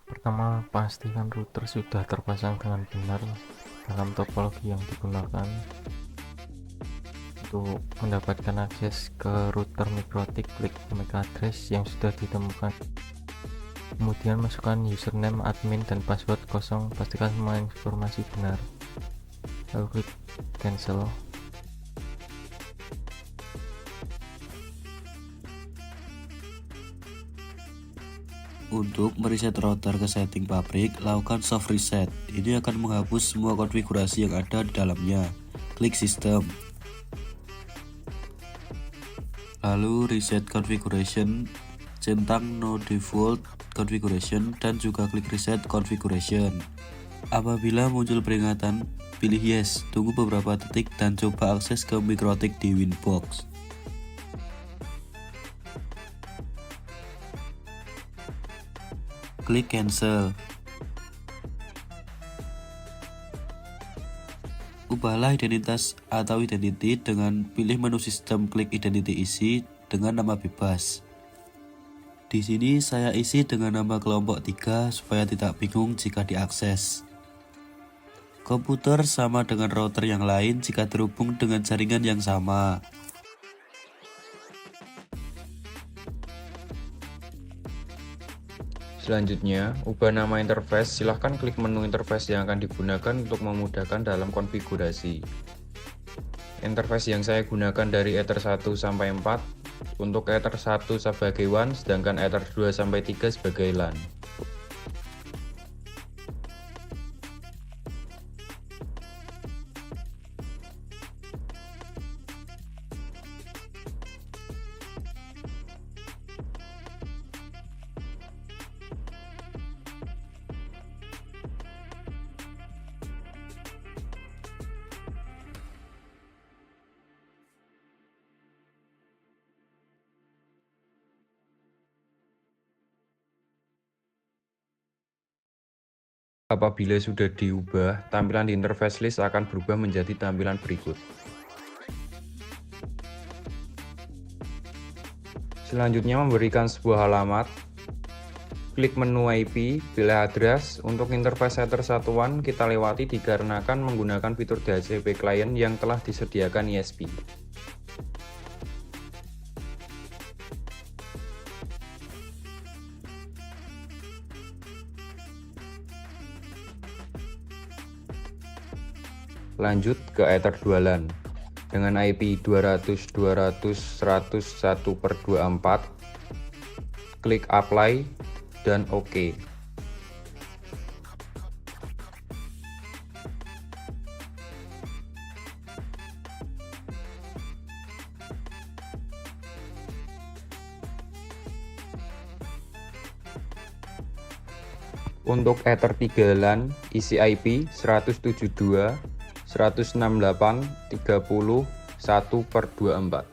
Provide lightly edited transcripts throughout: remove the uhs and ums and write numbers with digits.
Pertama, pastikan router sudah terpasang dengan benar dalam topologi yang digunakan. Untuk mendapatkan akses ke router MikroTik, klik MAC address yang sudah ditemukan. Kemudian masukkan username admin dan password kosong, pastikan semua informasi benar. Lalu klik cancel. Untuk mereset router ke setting pabrik, lakukan soft reset. Ini akan menghapus semua konfigurasi yang ada di dalamnya. Klik sistem. Lalu reset configuration, centang no default configuration dan juga klik reset configuration. Apabila muncul peringatan, pilih yes, tunggu beberapa detik dan coba akses ke MikroTik di Winbox. Klik cancel. Ubahlah identitas atau identity dengan pilih menu sistem, klik identity isi dengan nama bebas. Di sini saya isi dengan nama kelompok 3 supaya tidak bingung jika diakses. Komputer sama dengan router yang lain jika terhubung dengan jaringan yang sama. Selanjutnya, ubah nama interface. Silahkan klik menu interface yang akan digunakan untuk memudahkan dalam konfigurasi. Interface yang saya gunakan dari Ether 1 sampai 4, untuk Ether 1 sebagai WAN, sedangkan Ether 2 sampai 3 sebagai LAN. Apabila sudah diubah, tampilan di interface list akan berubah menjadi tampilan berikut. Selanjutnya, memberikan sebuah alamat. Klik menu IP, pilih address. Untuk interface Ether 1 WAN kita lewati dikarenakan menggunakan fitur DHCP client yang telah disediakan ISP. Lanjut ke Ether 2 LAN. Dengan IP 200.200.100.1/24, klik apply dan OK. Untuk Ether 3 LAN, isi IP 172.168.30.1/24.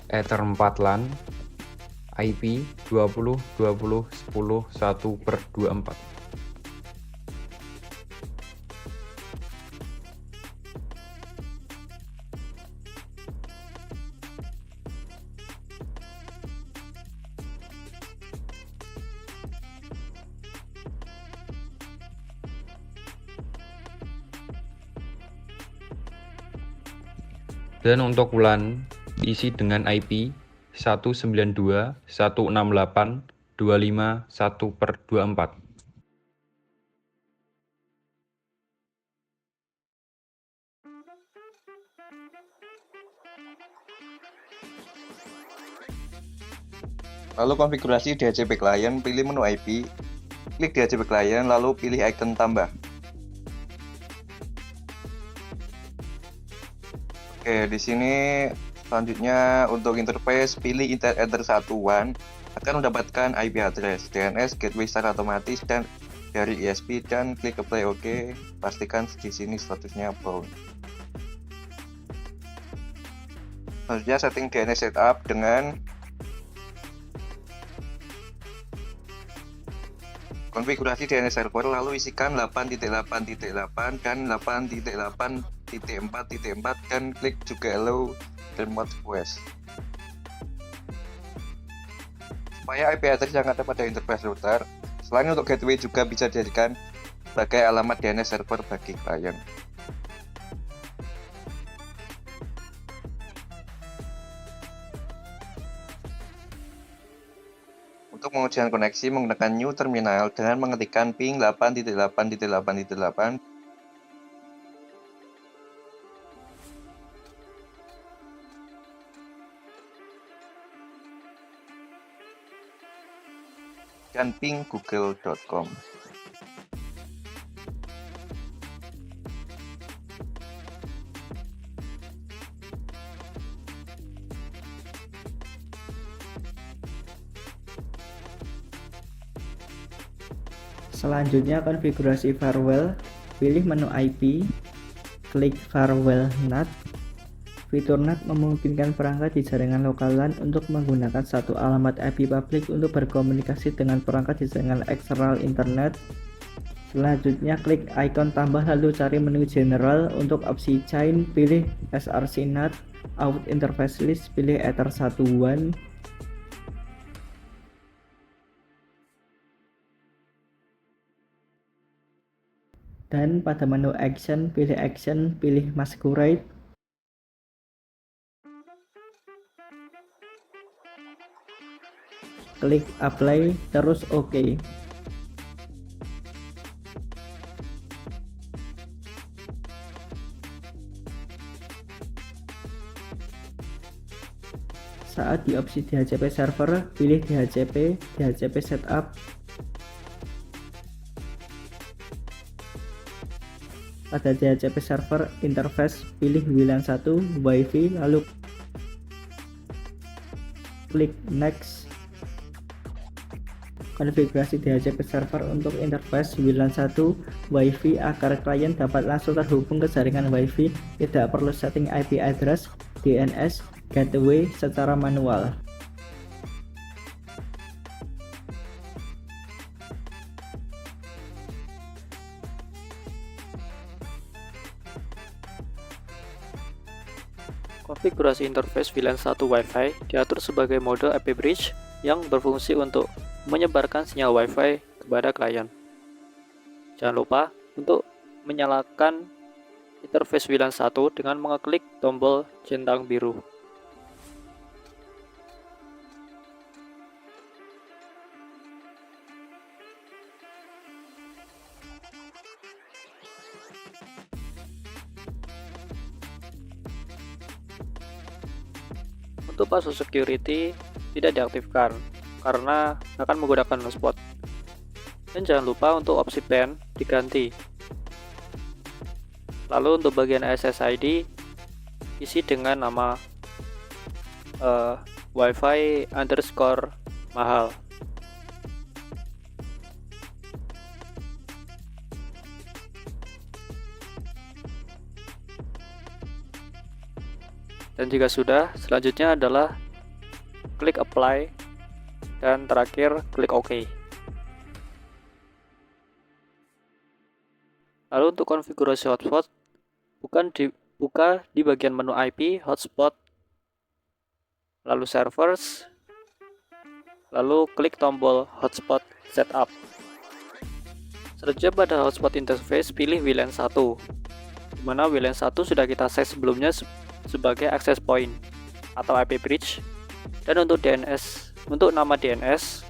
Ether 4 LAN, IP 20.20.10.1/24. Dan untuk WLAN diisi dengan IP 192.168.25.1/24. Lalu konfigurasi DHCP client, pilih menu IP, klik DHCP client, lalu pilih icon tambah. Oke, di sini selanjutnya untuk interface, pilih Ether 1 WAN, akan mendapatkan IP address, DNS, gateway secara otomatis, dan dari ESP dan klik apply OK. Pastikan di sini statusnya bound. Selanjutnya setting DNS setup dengan konfigurasi DNS server, lalu isikan 8.8.8 dan 8.8.4.4 dan klik juga allow remote request. Supaya IP address yang ada pada interface router, selain untuk gateway juga bisa dijadikan sebagai alamat DNS server bagi klien. Untuk pengujian koneksi menggunakan new terminal dengan mengetikkan ping 8.8.8. Dan ping google.com. Selanjutnya konfigurasi firewall, pilih menu IP, klik firewall NAT. Fitur NAT memungkinkan perangkat di jaringan lokal LAN untuk menggunakan satu alamat IP publik untuk berkomunikasi dengan perangkat di jaringan eksternal internet. Selanjutnya klik icon tambah lalu cari menu general. Untuk opsi chain pilih src NAT, out interface list pilih ether 1.1. Dan pada menu action pilih masquerade. Klik apply terus OK. Saat di opsi DHCP server, pilih DHCP setup. Pada DHCP server interface, pilih WLAN 1 WiFi, lalu klik next. Konfigurasi DHCP server untuk interface WLAN 1 WiFi agar klien dapat langsung terhubung ke jaringan WiFi, tidak perlu setting IP address, DNS, gateway secara manual. Konfigurasi interface WLAN 1 Wi-Fi diatur sebagai mode IP bridge yang berfungsi untuk menyebarkan sinyal Wi-Fi kepada klien. Jangan lupa untuk menyalakan interface WLAN 1 dengan mengeklik tombol centang biru. Untuk password security tidak diaktifkan karena akan menggunakan hotspot. Dan jangan lupa untuk opsi PAN diganti. Lalu untuk bagian SSID isi dengan nama wifi_mahal. Dan jika sudah, selanjutnya adalah klik apply dan terakhir klik OK. Lalu untuk konfigurasi hotspot, buka di bagian menu IP, hotspot, lalu servers, lalu klik tombol hotspot setup. Selanjutnya pada hotspot interface pilih WLAN 1, di mana WLAN 1 sudah kita set sebelumnya sebagai access point atau IP bridge. Dan untuk DNS, untuk nama DNS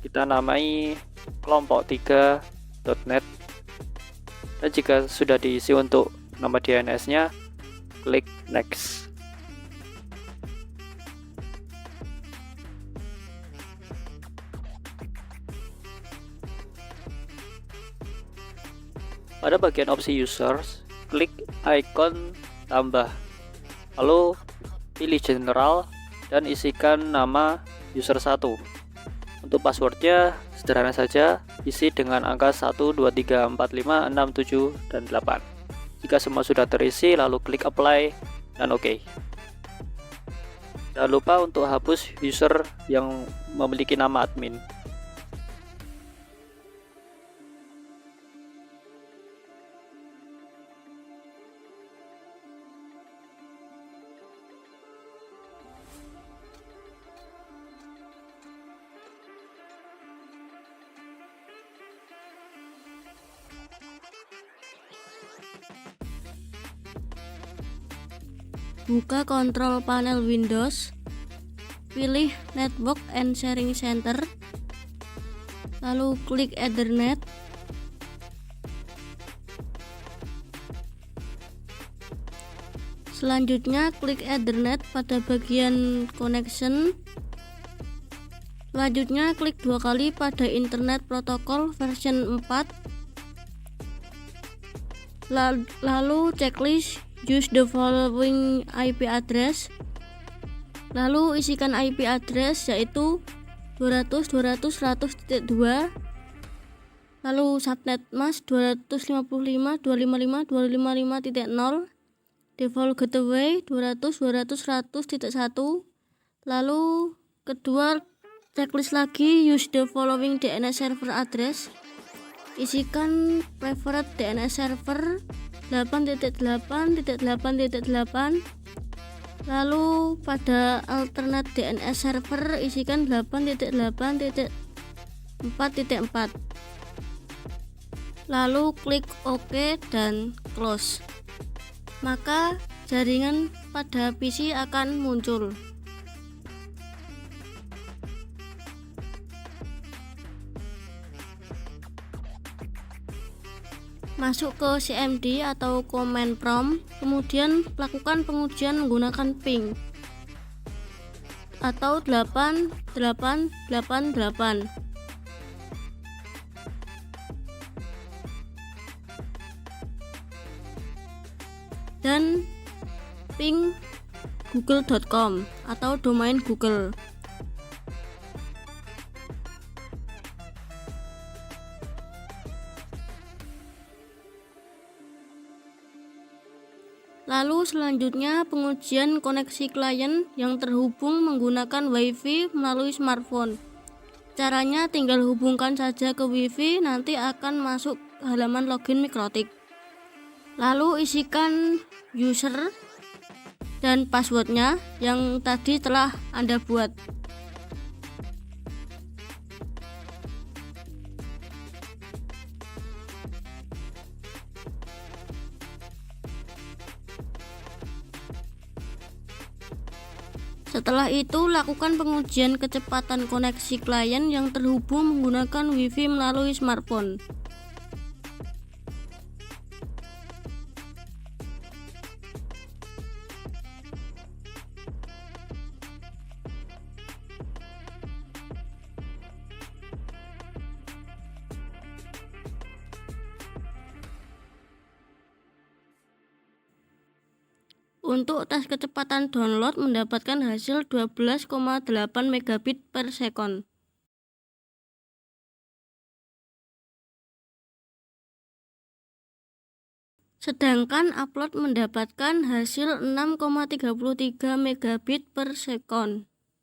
kita namai kelompok 3.net. Dan jika sudah diisi untuk nama DNS nya, klik next. Pada bagian opsi users, klik icon tambah, lalu pilih general dan isikan nama user 1. Untuk passwordnya sederhana saja, isi dengan angka 1, 2, 3, 4, 5, 6, 7, dan 8. Jika semua sudah terisi, lalu klik apply dan OK. Jangan lupa untuk hapus user yang memiliki nama admin. Buka kontrol panel Windows, pilih Network and Sharing Center, lalu klik Ethernet. Selanjutnya klik Ethernet pada bagian Connection. Selanjutnya klik 2 kali pada Internet Protocol version 4. Lalu checklist use the following IP address. Lalu isikan IP address yaitu 200.200.100.2. Lalu subnet mask 255.255.255.0. Default gateway 200.200.100.1. Lalu kedua checklist lagi use the following DNS server address. Isikan preferred DNS server 8.8.8.8. Lalu pada alternate DNS server isikan 8.8.4.4. Lalu klik OK dan close. Maka jaringan pada PC akan muncul. Masuk ke CMD atau command prompt, kemudian lakukan pengujian menggunakan ping atau 8888 dan ping google.com atau domain Google. Lalu selanjutnya pengujian koneksi klien yang terhubung menggunakan WiFi melalui smartphone. Caranya tinggal hubungkan saja ke WiFi, nanti akan masuk halaman login Mikrotik. Lalu isikan user dan passwordnya yang tadi telah Anda buat. Setelah itu, lakukan pengujian kecepatan koneksi klien yang terhubung menggunakan WiFi melalui smartphone. Untuk tes kecepatan download mendapatkan hasil 12,8 megabit per second. Sedangkan upload mendapatkan hasil 6,33 megabit per second.